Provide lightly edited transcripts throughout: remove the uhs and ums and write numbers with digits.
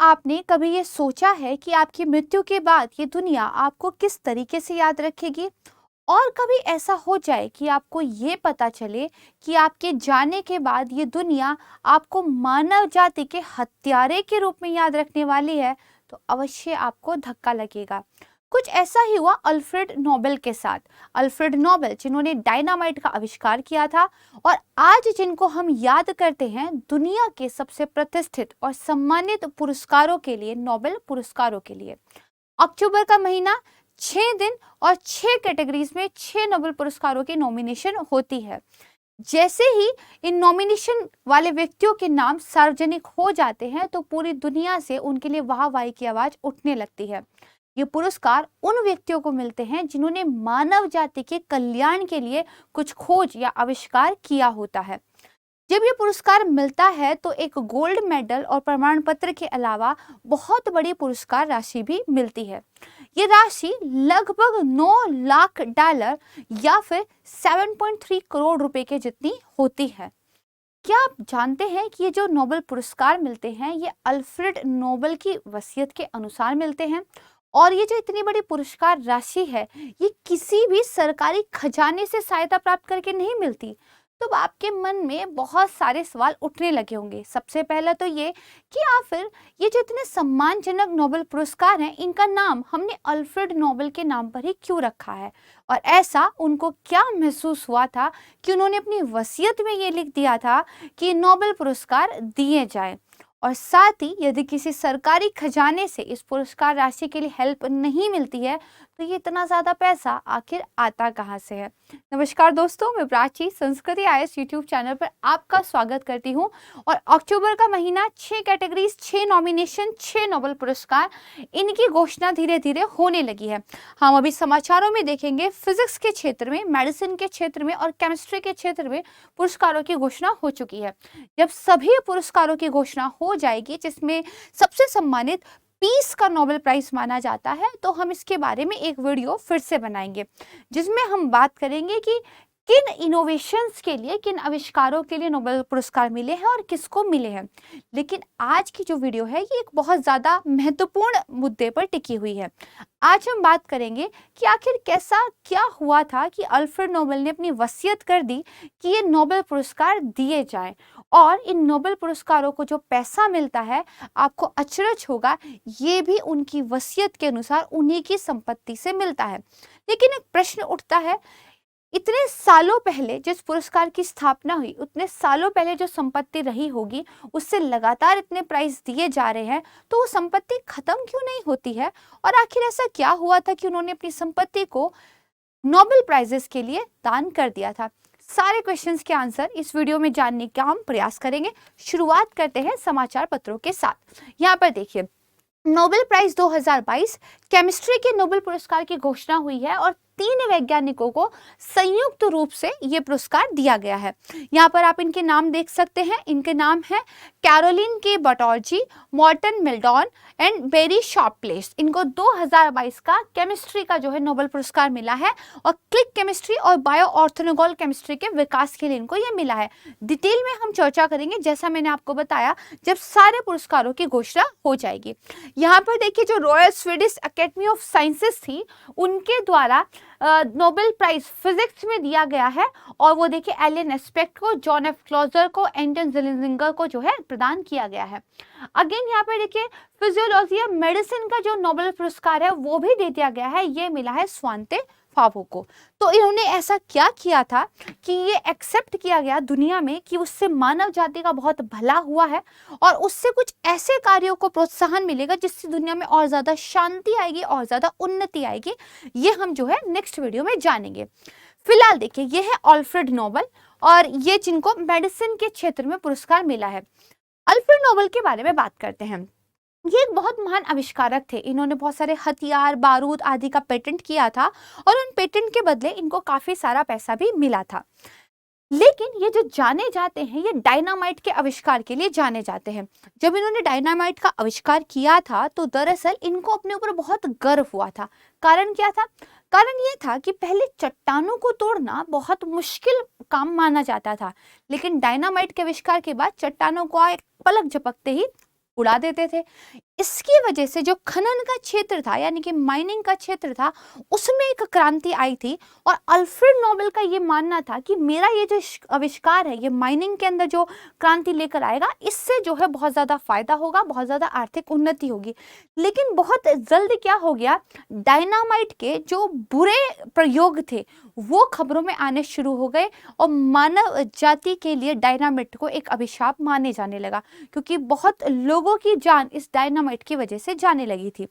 आपने कभी ये सोचा है कि आपकी मृत्यु के बाद ये दुनिया आपको किस तरीके से याद रखेगी? और कभी ऐसा हो जाए कि आपको ये पता चले कि आपके जाने के बाद ये दुनिया आपको मानव जाति के हत्यारे के रूप में याद रखने वाली है, तो अवश्य आपको धक्का लगेगा। कुछ ऐसा ही हुआ अल्फ्रेड नोबेल के साथ। अल्फ्रेड नोबेल जिन्होंने डायनामाइट का आविष्कार किया था और आज जिनको हम याद करते हैं दुनिया के सबसे प्रतिष्ठित और सम्मानित पुरस्कारों के लिए, नोबेल पुरस्कारों के लिए। अक्टूबर का महीना 6 दिन और 6 कैटेगरीज में 6 नोबेल पुरस्कारों की नॉमिनेशन होती है। जैसे ही इन नॉमिनेशन वाले व्यक्तियों के नाम सार्वजनिक हो जाते हैं तो पूरी दुनिया से उनके लिए वाहवाही की आवाज उठने लगती है। ये पुरस्कार उन व्यक्तियों को मिलते हैं जिन्होंने मानव जाति के कल्याण के लिए कुछ खोज या आविष्कार किया होता है। जब ये पुरस्कार मिलता है तो एक गोल्ड मेडल और प्रमाण पत्र के अलावा बहुत बड़ी पुरस्कार राशि भी मिलती है। ये राशि लगभग $9 लाख या फिर 7.3 करोड़ रुपए के जितनी होती है। क्या आप जानते हैं कि ये जो नोबेल पुरस्कार मिलते हैं ये अल्फ्रेड नोबेल की वसीयत के अनुसार मिलते हैं? और ये जो इतनी बड़ी पुरस्कार राशि है ये किसी भी सरकारी खजाने से सहायता प्राप्त करके नहीं मिलती। तो अब आपके मन में बहुत सारे सवाल उठने लगे होंगे। सबसे पहला तो ये कि आखिर ये जो इतने सम्मानजनक नोबेल पुरस्कार हैं इनका नाम हमने अल्फ्रेड नोबेल के नाम पर ही क्यों रखा है, और ऐसा उनको क्या महसूस हुआ था कि उन्होंने अपनी वसीयत में ये लिख दिया था कि नोबेल पुरस्कार दिए जाए। और साथ ही यदि किसी सरकारी खजाने से इस पुरस्कार राशि के लिए हेल्प नहीं मिलती है तो ये इतना ज़्यादा पैसा आखिर आता कहाँ से है। नमस्कार दोस्तों, मैं प्राची संस्कृति आईएएस यूट्यूब चैनल पर आपका स्वागत करती हूँ। और अक्टूबर का महीना 6 कैटेगरीज, 6 नॉमिनेशन, 6 नोबेल पुरस्कार, इनकी घोषणा धीरे धीरे होने लगी है। हम अभी समाचारों में देखेंगे फिजिक्स के क्षेत्र में, मेडिसिन के क्षेत्र में और केमिस्ट्री के क्षेत्र में पुरस्कारों की घोषणा हो चुकी है। जब सभी पुरस्कारों की घोषणा हो जाएगी जिसमें सबसे सम्मानित पीस का नोबेल प्राइज माना जाता है तो हम इसके बारे में एक वीडियो फिर से बनाएंगे जिसमें हम बात करेंगे कि किन इनोवेशंस के लिए, किन आविष्कारों के लिए नोबेल पुरस्कार मिले हैं और किसको मिले हैं। लेकिन आज की जो वीडियो है ये एक बहुत ज़्यादा महत्वपूर्ण मुद्दे पर टिकी हुई है। आज हम बात करेंगे कि आखिर कैसा क्या हुआ था कि अल्फ्रेड नोबेल ने अपनी वसीयत कर दी कि ये नोबेल पुरस्कार दिए जाएं, और इन नोबेल पुरस्कारों को जो पैसा मिलता है आपको अचरज होगा ये भी उनकी वसीयत के अनुसार उन्हीं की संपत्ति से मिलता है। लेकिन एक प्रश्न उठता है, इतने सालों पहले जिस पुरस्कार की स्थापना हुई उतने सालों पहले जो संपत्ति रही होगी उससे लगातार इतने प्राइज दिए जा रहे हैं तो वो संपत्ति खत्म क्यों नहीं होती है? और आखिर ऐसा क्या हुआ था कि उन्होंने अपनी संपत्ति को नोबेल प्राइजेस के लिए दान कर दिया था? सारे क्वेश्चंस के आंसर इस वीडियो में जानने का हम प्रयास करेंगे। शुरुआत करते हैं समाचार पत्रों के साथ। यहाँ पर देखिए, नोबेल प्राइज 2022 केमिस्ट्री के नोबेल पुरस्कार की घोषणा हुई है और 3 वैज्ञानिकों को संयुक्त रूप से ये पुरस्कार दिया गया है। यहाँ पर आप इनके नाम देख सकते हैं। इनके नाम है कैरोलिन के बटोर्जी, मॉर्टन मिल्डॉन एंड बेरी शार्पलेस। इनको 2022 का केमिस्ट्री का जो है नोबेल पुरस्कार मिला है और क्लिक केमिस्ट्री और बायो ऑर्थोगोनल केमिस्ट्री के विकास के लिए इनको ये मिला है। डिटेल में हम चर्चा करेंगे जैसा मैंने आपको बताया जब सारे पुरस्कारों की घोषणा हो जाएगी। यहाँ पर देखिए, जो royal Swedish academy of sciences थी उनके द्वारा नोबेल प्राइज फिजिक्स में दिया गया है और वो देखिए एलियन एस्पेक्ट को, जॉन एफ क्लॉजर को, एंटन ज़िलिंगर को जो है प्रदान किया गया है। अगेन यहाँ पे देखिए फिजियोलॉजी या मेडिसिन का जो नोबेल पुरस्कार है वो भी दे दिया गया है, ये मिला है स्वांते फावो को। तो इन्होंने ऐसा क्या किया था कि ये एक्सेप्ट किया गया दुनिया में कि उससे मानव जाति का बहुत भला हुआ है और उससे कुछ ऐसे कार्यों को प्रोत्साहन मिलेगा जिससे दुनिया में और ज्यादा शांति आएगी और ज्यादा उन्नति आएगी। ये हम जो है नेक्स्ट वीडियो में जानेंगे। फिलहाल देखिए, ये है अल्फ्रेड नोबेल और ये जिनको मेडिसिन के क्षेत्र में पुरस्कार मिला है। अल्फ्रेड नोबेल के बारे में बात करते हैं। ये एक बहुत महान आविष्कारक थे। इन्होंने बहुत सारे हथियार, बारूद आदि का पेटेंट किया था और उन पेटेंट के बदले इनको काफी सारा पैसा भी मिला था। लेकिन ये जो जाने जाते हैं ये डायनामाइट के आविष्कार के लिए जाने जाते हैं। जब इन्होंने डायनामाइट का आविष्कार किया था तो दरअसल इनको अपने ऊपर बहुत गर्व हुआ था। कारण क्या था? कारण ये था कि पहले चट्टानों को तोड़ना बहुत मुश्किल काम माना जाता था, लेकिन डायनामाइट के आविष्कार के बाद चट्टानों को एक पलक झपकते ही उड़ा देते थे। इसकी वजह से जो खनन का क्षेत्र था यानी कि माइनिंग का क्षेत्र था उसमें एक क्रांति आई थी। और अल्फ्रेड नोबेल का ये मानना था कि मेरा ये जो आविष्कार है ये माइनिंग के अंदर जो क्रांति लेकर आएगा, इससे जो है बहुत ज़्यादा फायदा होगा, बहुत ज़्यादा आर्थिक उन्नति होगी। लेकिन बहुत जल्द क्या हो गया, डायनामाइट के जो बुरे प्रयोग थे वो खबरों में आने शुरू हो गए और मानव जाति के लिए डायनामाइट को एक अभिशाप माने जाने लगा, क्योंकि बहुत लोगों की जान इस डायनामाइट की वजह से जाने लगी थी।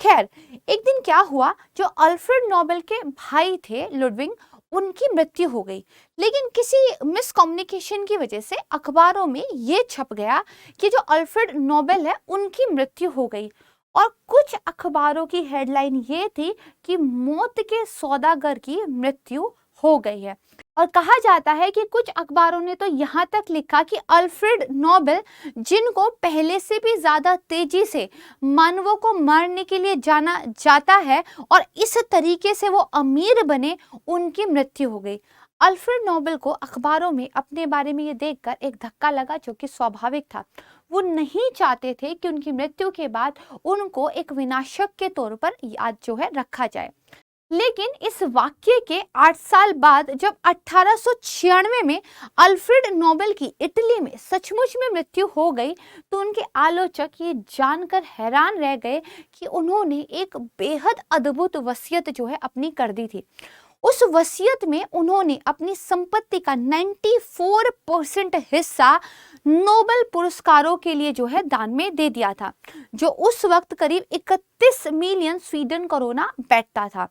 खैर, एक दिन क्या हुआ, जो अल्फ्रेड नोबेल के भाई थे लुडविग, उनकी मृत्यु हो गई। लेकिन किसी मिसकम्युनिकेशन की वजह से अखबारों में ये छप गया कि जो अल्फ्रेड नोबेल है उनकी मृत्यु हो गई। और कुछ अखबारों की हेडलाइन ये थी कि मौत के सौदागर की मृत्यु हो गई है। और कहा जाता है कि कुछ अखबारों ने तो यहाँ तक लिखा कि अल्फ्रेड नोबेल, जिनको पहले से भी ज्यादा तेजी से मानवों को मारने के लिए जाना जाता है और इस तरीके से वो अमीर बने, उनकी मृत्यु हो गई। अल्फ्रेड नोबेल को अखबारों में अपने बारे में ये देखकर एक धक्का लगा, जो कि स्वाभाविक था। वो नहीं चाहते थे कि उनकी मृत्यु के बाद उनको एक विनाशक के तौर पर याद जो है रखा जाए। लेकिन इस वाक्य के 8 साल बाद जब 1896 में अल्फ्रेड नोबेल की इटली में सचमुच में मृत्यु हो गई, तो उनके आलोचक ये जानकर हैरान रह गए कि उन्होंने एक बेहद अद्भुत वसीयत जो है अपनी कर दी थी। उस वसीयत में उन्होंने अपनी संपत्ति का 94% हिस्सा नोबेल पुरस्कारों के लिए जो है दान में दे दिया था, जो उस वक्त करीब 31 मिलियन स्वीडन करोना बैठता था।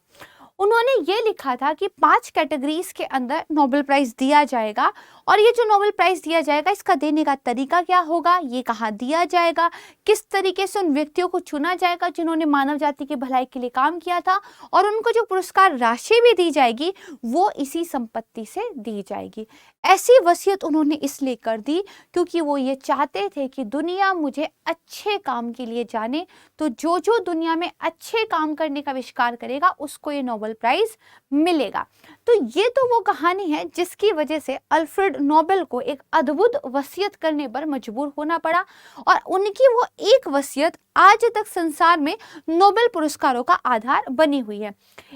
उन्होंने ये लिखा था कि 5 कैटेगरीज के अंदर नोबेल प्राइज दिया जाएगा, और ये जो नोबेल प्राइज दिया जाएगा इसका देने का तरीका क्या होगा, ये कहाँ दिया जाएगा, किस तरीके से उन व्यक्तियों को चुना जाएगा जिन्होंने मानव जाति की भलाई के लिए काम किया था, और उनको जो पुरस्कार राशि भी दी जाएगी वो इसी संपत्ति से दी जाएगी। ऐसी वसीयत उन्होंने इसलिए कर दी क्योंकि वो ये चाहते थे कि दुनिया मुझे अच्छे काम के लिए जाने, तो जो जो दुनिया में अच्छे काम करने का आविष्कार करेगा उसको ये नोबेल प्राइज मिलेगा। तो ये तो वो कहानी है जिसकी वजह से अल्फ्रेड नोबेल को एक अद्भुत वसीयत करने पर मजबूर होना पड़ा, और उनकी वो एक वसीयत आज तक संसार में नोबेल पुरस्कारों का आधार बनी हुई है।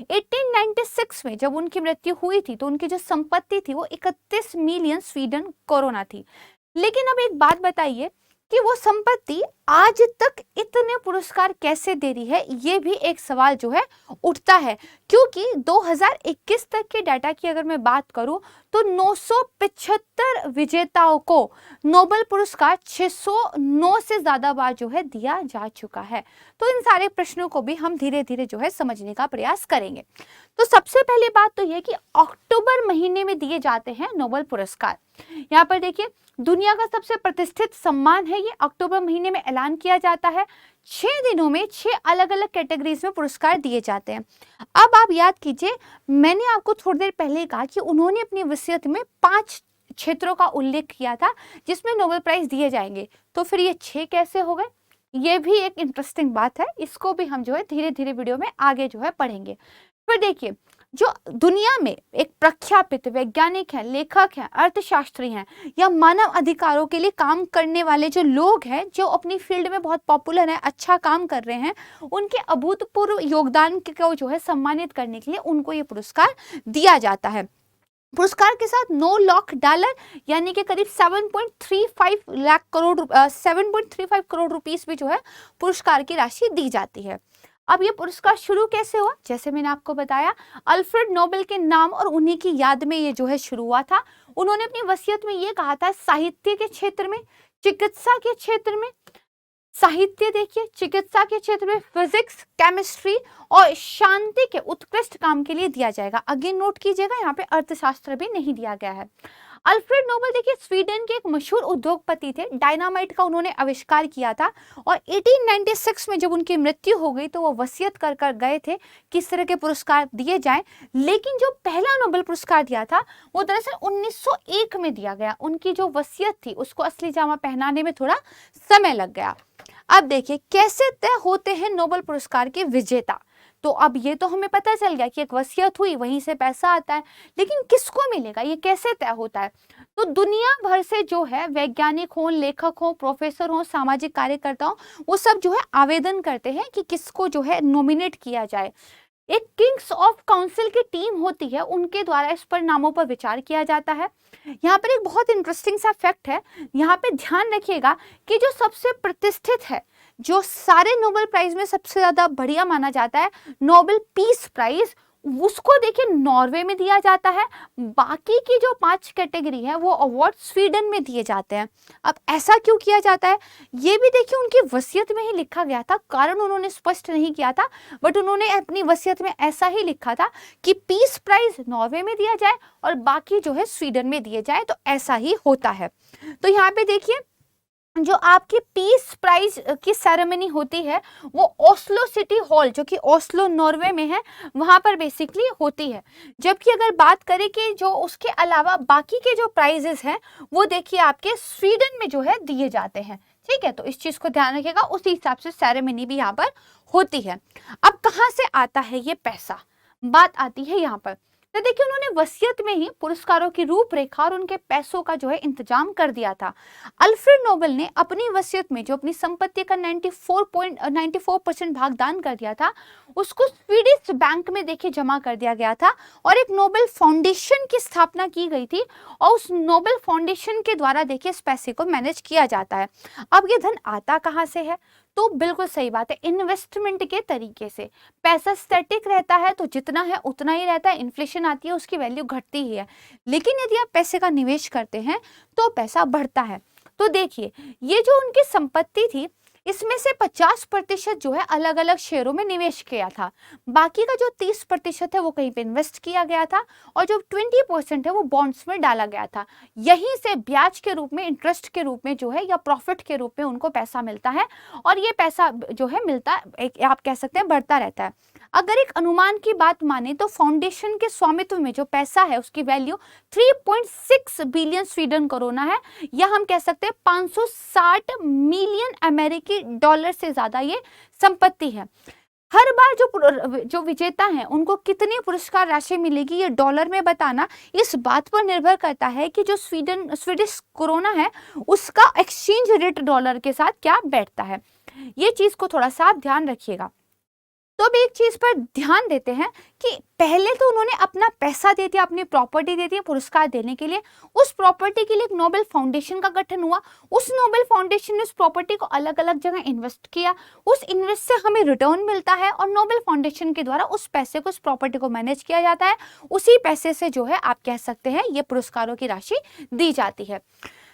1896 में जब उनकी मृत्यु हुई थी तो उनकी जो संपत्ति थी वो 31 मिलियन स्वीडन कोरोना थी। लेकिन अब एक बात बताइए कि वो संपत्ति आज तक इतने पुरस्कार कैसे दे रही है, ये भी एक सवाल जो है उठता है। क्योंकि 2021 तक के डाटा की अगर मैं बात करूं तो 975 विजेताओं को नोबेल पुरस्कार 609 से ज्यादा बार जो है दिया जा चुका है। तो इन सारे प्रश्नों को भी हम धीरे धीरे जो है समझने का प्रयास करेंगे। तो सबसे पहली बात तो यह कि अक्टूबर महीने में दिए जाते हैं नोबेल पुरस्कार। यहाँ पर देखिए, दुनिया का सबसे प्रतिष्ठित सम्मान है, ये अक्टूबर महीने में ऐलान किया जाता है। 6 दिनों में 6 अलग अलग कैटेगरीज में पुरस्कार दिए जाते हैं। अब आप याद कीजिए, मैंने आपको थोड़ी देर पहले कहा कि उन्होंने अपनी वसीयत में 5 क्षेत्रों का उल्लेख किया था जिसमें नोबेल प्राइज दिए जाएंगे। तो फिर ये 6 कैसे हो गए, ये भी एक इंटरेस्टिंग बात है। इसको भी हम जो है धीरे धीरे वीडियो में आगे जो है पढ़ेंगे। फिर देखिए, जो दुनिया में एक प्रख्यापित वैज्ञानिक हैं, लेखक हैं, अर्थशास्त्री हैं, या मानव अधिकारों के लिए काम करने वाले जो लोग हैं, जो अपनी फील्ड में बहुत पॉपुलर हैं, अच्छा काम कर रहे हैं, उनके अभूतपूर्व योगदान को जो है सम्मानित करने के लिए उनको ये पुरस्कार दिया जाता है। पुरस्कार के साथ $9 लाख यानी कि करीब 7.35 करोड़ रुपीस भी जो है पुरस्कार की राशि दी जाती है। अब ये पुरस्कार शुरू कैसे हुआ, जैसे मैंने आपको बताया, अल्फ्रेड नोबेल के नाम और उन्हीं की याद में ये जो है शुरू हुआ था। उन्होंने अपनी वसीयत में ये कहा था, साहित्य के क्षेत्र में, चिकित्सा के क्षेत्र में, साहित्य देखिए, चिकित्सा के क्षेत्र में फिजिक्स, केमिस्ट्री और शांति के उत्कृष्ट काम के लिए दिया जाएगा। अगेन नोट कीजिएगा, यहाँ पे अर्थशास्त्र भी नहीं दिया गया है। अल्फ्रेड नोबेल देखिए स्वीडन के एक मशहूर उद्योगपति थे, डायनामाइट का उन्होंने आविष्कार किया था, और 1896 में जब उनकी मृत्यु हो गई तो वो वसीयत कर कर गए थे किस तरह के पुरस्कार दिए जाएं। लेकिन जो पहला नोबेल पुरस्कार दिया था वो दरअसल 1901 में दिया गया। उनकी जो वसीयत थी उसको असली जामा पहनाने में थोड़ा समय लग गया। अब देखिए कैसे तय होते हैं नोबेल पुरस्कार के विजेता। तो अब ये तो हमें पता चल गया कि एक वसीयत हुई, वहीं से पैसा आता है, लेकिन किसको मिलेगा, ये कैसे तय होता है? तो दुनिया भर से जो है वैज्ञानिक हो, लेखक हो, प्रोफेसर हो, सामाजिक कार्यकर्ता हो, वो सब जो है आवेदन करते हैं कि किसको जो है नॉमिनेट किया जाए। एक किंग्स ऑफ काउंसिल की टीम होती है, उनके द्वारा इस पर नामों पर विचार किया जाता है। यहाँ पर एक बहुत इंटरेस्टिंग सा फैक्ट है, यहाँ पे ध्यान रखिएगा कि जो सबसे प्रतिष्ठित है, जो सारे नोबेल प्राइज में सबसे ज्यादा बढ़िया माना जाता है, नोबेल पीस प्राइज, उसको देखिए नॉर्वे में दिया जाता है। बाकी की जो 5 कैटेगरी है वो अवार्ड स्वीडन में दिए जाते हैं। अब ऐसा क्यों किया जाता है, ये भी देखिए उनकी वसीयत में ही लिखा गया था, कारण उन्होंने स्पष्ट नहीं किया था, बट उन्होंने अपनी वसीयत में ऐसा ही लिखा था कि पीस प्राइज नॉर्वे में दिया जाए और बाकी जो है स्वीडन में दिए जाए, तो ऐसा ही होता है। तो यहाँ पे देखिए जो आपकी पीस प्राइज की सेरेमनी होती है वो ओस्लो सिटी हॉल, जो कि ओस्लो नॉर्वे में है, वहां पर बेसिकली होती है। जबकि अगर बात करें कि जो उसके अलावा बाकी के जो प्राइजेस हैं वो देखिए आपके स्वीडन में जो है दिए जाते हैं। ठीक है, तो इस चीज को ध्यान रखिएगा, उसी हिसाब से सेरेमनी भी यहाँ पर होती है। अब कहाँ से आता है ये पैसा, बात आती है यहाँ पर। तो देखिए उन्होंने वसीयत में ही पुरस्कारों की रूपरेखा और उनके पैसों का जो है इंतजाम कर दिया था। अल्फ्रेड नोबेल ने अपनी वसीयत में जो अपनी संपत्ति का 94% भाग दान कर दिया था, उसको स्वीडिश बैंक में देखिए जमा कर दिया गया था और एक नोबेल फाउंडेशन की स्थापना की गई थी और उस नोबेल फाउंडेशन के द्वारा देखिए इस पैसे को मैनेज किया जाता है। अब ये धन आता कहाँ से है, तो बिल्कुल सही बात है, इन्वेस्टमेंट के तरीके से। पैसा स्टैटिक रहता है तो जितना है उतना ही रहता है, इन्फ्लेशन आती है उसकी वैल्यू घटती ही है, लेकिन यदि आप पैसे का निवेश करते हैं तो पैसा बढ़ता है। तो देखिए ये जो उनकी संपत्ति थी, इसमें से 50% जो है अलग अलग शेयरों में निवेश किया था, बाकी का जो 30% है वो कहीं पे इन्वेस्ट किया गया था और जो 20% है वो बॉन्ड्स में डाला गया था। यहीं से ब्याज के रूप में, इंटरेस्ट के रूप में जो है या प्रॉफिट के रूप में उनको पैसा मिलता है और ये पैसा जो है मिलता, आप कह सकते हैं बढ़ता रहता है। अगर एक अनुमान की बात माने तो फाउंडेशन के स्वामित्व में जो पैसा है उसकी वैल्यू 3.6 बिलियन स्वीडन करोना है, या हम कह सकते हैं 560 मिलियन अमेरिकी डॉलर से ज्यादा ये संपत्ति है। हर बार जो विजेता हैं उनको कितनी पुरस्कार राशि मिलेगी ये डॉलर में बताना इस बात पर निर्भर करता है कि जो स्वीडिश कोरोना है उसका एक्सचेंज रेट डॉलर के साथ क्या बैठता है। ये चीज को थोड़ा सा आप ध्यान रखिएगा। तो अब एक चीज पर ध्यान देते हैं कि पहले तो उन्होंने अपना पैसा दे दिया, अपनी प्रॉपर्टी दे दी पुरस्कार देने के लिए। उस प्रॉपर्टी के लिए एक नोबेल फाउंडेशन का गठन हुआ, उस नोबेल फाउंडेशन ने उस प्रॉपर्टी को अलग अलग जगह इन्वेस्ट किया, उस इन्वेस्ट से हमें रिटर्न मिलता है और नोबेल फाउंडेशन के द्वारा उस पैसे को, उस प्रॉपर्टी को मैनेज किया जाता है। उसी पैसे से जो है आप कह सकते हैं ये पुरस्कारों की राशि दी जाती है।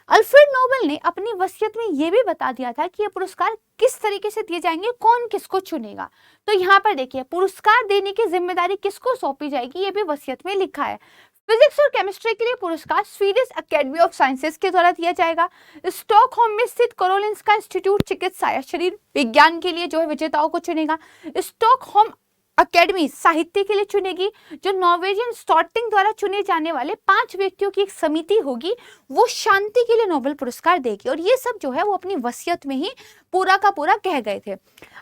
अल्फ्रेड नोबेल ने अपनी वसीयत में यह भी बता दिया था कि ये पुरस्कार किस तरीके से दिए जाएंगे, कौन किसको चुनेगा। तो यहाँ पर देखिए पुरस्कार देने की जिम्मेदारी किसको सौंपी जाएगी ये भी वसीयत में लिखा है। फिजिक्स और केमिस्ट्री के लिए पुरस्कार स्वीडिश एकेडमी ऑफ साइंसेस के द्वारा दिया जाएगा। स्टॉकहोम में स्थित कारोलिंस्का इंस्टीट्यूट चिकित्सा या शरीर विज्ञान के लिए जो है विजेताओं को चुनेगा। स्टॉकहोम अकेडमी साहित्य के लिए चुनेगी। जो नॉर्वेजियन स्टॉर्टिंग द्वारा चुने जाने वाले 5 व्यक्तियों की एक समिति होगी, वो शांति के लिए नोबेल पुरस्कार देगी। और ये सब जो है वो अपनी वसीयत में ही पूरा का पूरा कह गए थे।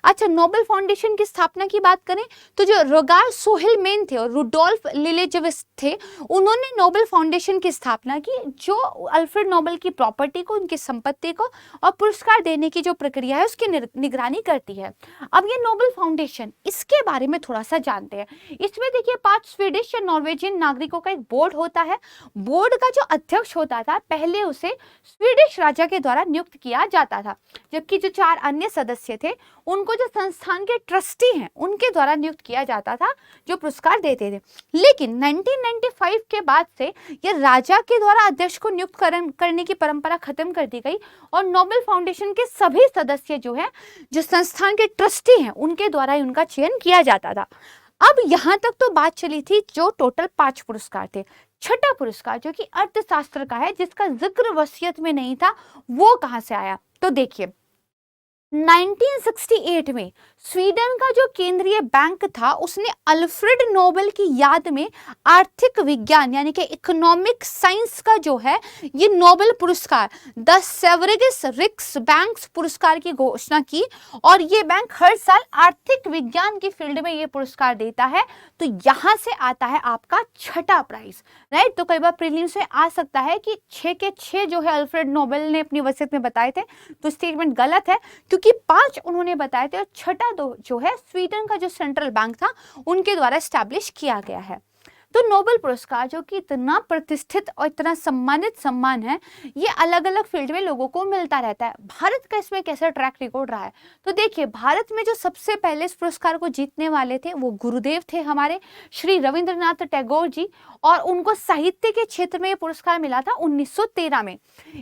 अच्छा, नोबेल फाउंडेशन की स्थापना की बात करें तो जो रोगार सोहेलमेन थे और रुडोल्फ लिलेजेविस थे, उन्होंने नोबेल फाउंडेशन की स्थापना की, जो अल्फ्रेड नोबेल की प्रॉपर्टी को, उनकी संपत्ति को और पुरस्कार देने की जो प्रक्रिया है उसकी निगरानी करती है। अब ये नोबेल फाउंडेशन, इसके बारे में थोड़ा सा जानते हैं। इसमें देखिए 5 स्वीडिश या नॉर्वेजियन नागरिकों का एक बोर्ड होता है। बोर्ड का जो अध्यक्ष होता था पहले उसे स्वीडिश राजा के द्वारा नियुक्त किया जाता था, जबकि जो 4 अन्य सदस्य थे उनको जो संस्थान के ट्रस्टी हैं उनके द्वारा नियुक्त किया जाता था, जो पुरस्कार देते थे। लेकिन 1995 के बाद से ये राजा के द्वारा अध्यक्ष को नियुक्त करने की परंपरा खत्म कर दी गई और नोबेल फाउंडेशन के सभी सदस्य जो है, जो संस्थान के ट्रस्टी हैं, उनके द्वारा ही उनका चयन किया जाता था। अब यहां तक तो बात चली थी जो टोटल 5 पुरस्कार थे। छठा पुरस्कार जो कि अर्थशास्त्र का है, जिसका जिक्र वसीयत में नहीं था, वो कहां से आया? तो देखिए 1968 में स्वीडन का जो केंद्रीय बैंक था उसने अल्फ्रेड नोबेल की याद में आर्थिक विज्ञान यानी कि इकोनॉमिक साइंस का जो है ये नोबेल पुरस्कार द सेवरेगिस रिक्स बैंक्स पुरस्कार की घोषणा की। और ये बैंक हर साल आर्थिक विज्ञान की फील्ड में ये पुरस्कार देता है। तो यहां से आता है आपका छठा प्राइज, राइट। तो कई बार प्रीलिम्स में आ सकता है कि 6 के 6 जो है अल्फ्रेड नोबेल ने अपनी वसीयत में बताए थे, तो स्टेटमेंट गलत है क्योंकि 5 उन्होंने बताए थे और छठा जो है स्वीडन का जो सेंट्रल बैंक था उनके द्वारा एस्टैब्लिश किया गया है। तो नोबेल पुरस्कार जो कि इतना प्रतिष्ठित और इतना सम्मानित सम्मान है, ये अलग अलग फील्ड में लोगों को मिलता रहता है। भारत का इसमें कैसा ट्रैक रिकॉर्ड रहा है, तो देखिए भारत में जो सबसे पहले इस पुरस्कार को जीतने वाले थे वो गुरुदेव थे हमारे श्री रविंद्रनाथ टैगोर जी, और उनको साहित्य के क्षेत्र में ये पुरस्कार मिला था 1913 में।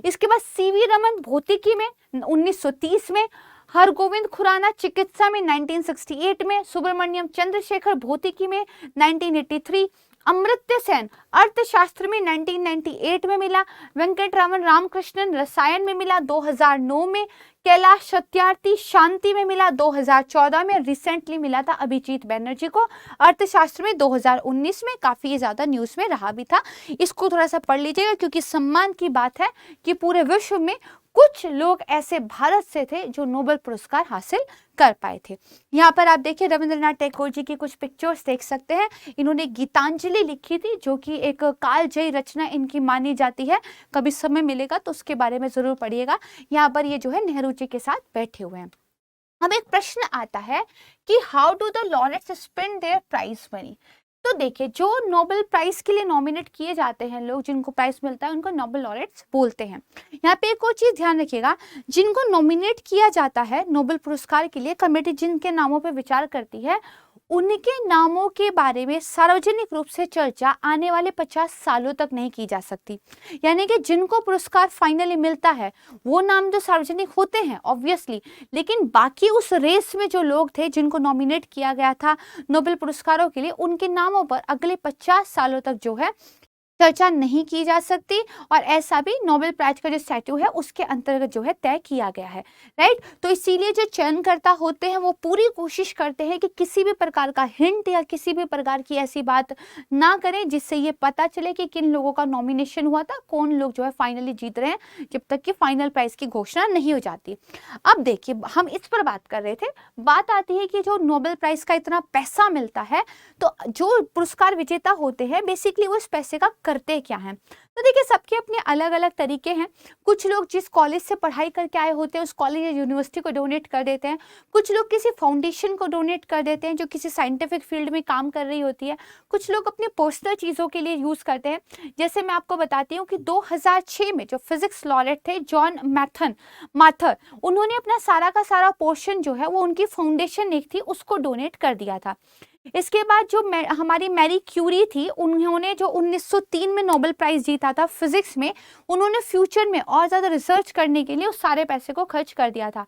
इसके बाद सीवी रमन भौतिकी में 1930 में, हरगोविंद खुराना चिकित्सा में 1968 में, सुब्रमण्यम चंद्रशेखर भौतिकी में 1983, अमर्त्य सेन अर्थशास्त्र में 1998 में मिला, वेंकटरामन रामकृष्णन रसायन में मिला 2009 में, कैलाश सत्यार्थी शांति में मिला 2014 में, रिसेंटली मिला था अभिजीत बैनर्जी को अर्थशास्त्र में 2019 में। काफी ज्यादा न्यूज में रहा भी था, इसको थोड़ा सा पढ़ लीजिएगा क्योंकि सम्मान की बात है कि पूरे विश्व में कुछ लोग ऐसे भारत से थे जो नोबेल पुरस्कार हासिल कर पाए थे। यहाँ पर आप देखिए रविंद्रनाथ टैगोर जी की कुछ पिक्चर्स देख सकते हैं। इन्होंने गीतांजलि लिखी थी जो कि एक कालजयी रचना इनकी मानी जाती है। कभी समय मिलेगा तो उसके बारे में जरूर पढ़िएगा। यहाँ पर ये जो है नेहरू जी के साथ बैठे हुए हैं। अब एक प्रश्न आता है कि how do the laureates spend their prize money. तो देखिए जो नोबेल प्राइज के लिए नॉमिनेट किए जाते हैं लोग, जिनको प्राइज मिलता है उनको नोबेल लॉरेट्स बोलते हैं। यहाँ पे एक और चीज ध्यान रखिएगा, जिनको नॉमिनेट किया जाता है नोबेल पुरस्कार के लिए, कमेटी जिनके नामों पे विचार करती है उनके नामों के बारे में सार्वजनिक रूप से चर्चा आने वाले 50 सालों तक नहीं की जा सकती। यानी कि जिनको पुरस्कार फाइनली मिलता है वो नाम जो सार्वजनिक होते हैं ऑब्वियसली, लेकिन बाकी उस रेस में जो लोग थे जिनको नॉमिनेट किया गया था नोबेल पुरस्कारों के लिए, उनके नामों पर अगले 50 सालों तक जो है चर्चा नहीं की जा सकती। और ऐसा भी नोबेल प्राइज का जो स्टैट्यू है उसके अंतर्गत जो है तय किया गया है, राइट। तो इसीलिए जो चयनकर्ता होते हैं वो पूरी कोशिश करते हैं कि किसी भी प्रकार का हिंट या किसी भी प्रकार की ऐसी बात ना करें जिससे ये पता चले कि किन लोगों का नॉमिनेशन हुआ था, कौन लोग जो है फाइनली जीत रहे हैं, जब तक कि फाइनल प्राइज की घोषणा नहीं हो जाती। अब देखिए हम इस पर बात कर रहे थे, बात आती है कि जो नोबेल प्राइज का इतना पैसा मिलता है तो जो पुरस्कार विजेता होते हैं बेसिकली वो इस पैसे का करते क्या हैं। तो देखिए सबके अपने अलग अलग तरीके हैं। कुछ लोग जिस कॉलेज से पढ़ाई करके आए होते हैं उस कॉलेज या यूनिवर्सिटी को डोनेट कर देते हैं। कुछ लोग किसी फाउंडेशन को डोनेट कर देते हैं जो किसी साइंटिफिक फील्ड में काम कर रही होती है। कुछ लोग अपने पर्सनल चीज़ों के लिए यूज़ करते हैं। जैसे मैं आपको बताती हूँ कि 2006 में जो फिजिक्स लॉरेट थे जॉन माथर, उन्होंने अपना सारा का सारा पोर्शन जो है वो उनकी फाउंडेशन एक थी उसको डोनेट कर दिया था। इसके बाद जो हमारी मैरी क्यूरी थी, उन्होंने जो 1903 में नोबेल प्राइज जीता था फिजिक्स में, उन्होंने फ्यूचर में और ज़्यादा रिसर्च करने के लिए उस सारे पैसे को खर्च कर दिया था।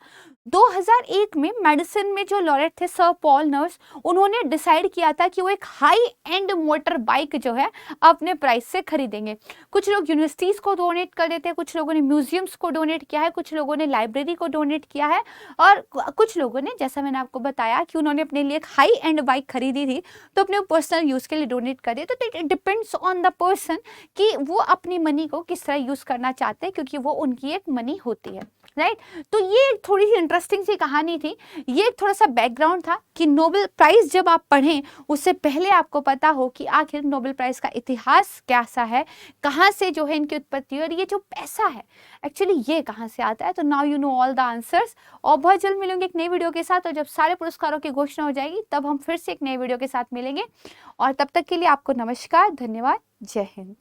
2001 में मेडिसिन में जो लॉरेट थे सर पॉल नर्स, उन्होंने डिसाइड किया था कि वो एक हाई एंड मोटर बाइक जो है अपने प्राइस से खरीदेंगे। कुछ लोग यूनिवर्सिटीज़ को डोनेट कर देते हैं, कुछ लोगों ने म्यूजियम्स को डोनेट किया है, कुछ लोगों ने लाइब्रेरी को डोनेट किया है, और कुछ लोगों ने जैसा मैंने आपको बताया कि उन्होंने अपने लिए एक हाई एंड बाइक खरीदी थी तो अपने पर्सनल यूज़ के लिए डोनेट कर दिया। तो it depends on the person कि वो अपनी मनी को किस तरह यूज़ करना चाहते हैं, क्योंकि वो उनकी एक मनी होती है, राइट। तो ये थोड़ी सी इंटरेस्टिंग सी कहानी थी, ये थोड़ा सा बैकग्राउंड था कि नोबेल प्राइज जब आप पढ़ें उससे पहले आपको पता हो कि आखिर नोबेल प्राइज का इतिहास कैसा है, कहाँ से जो है इनकी उत्पत्ति, और ये जो पैसा है एक्चुअली ये कहाँ से आता है। तो now you know all the answers. और बहुत जल्द मिलेंगे एक नई वीडियो के साथ, और जब सारे पुरस्कारों की घोषणा हो जाएगी तब हम फिर से एक नई वीडियो के साथ मिलेंगे। और तब तक के लिए आपको नमस्कार, धन्यवाद, जय हिंद।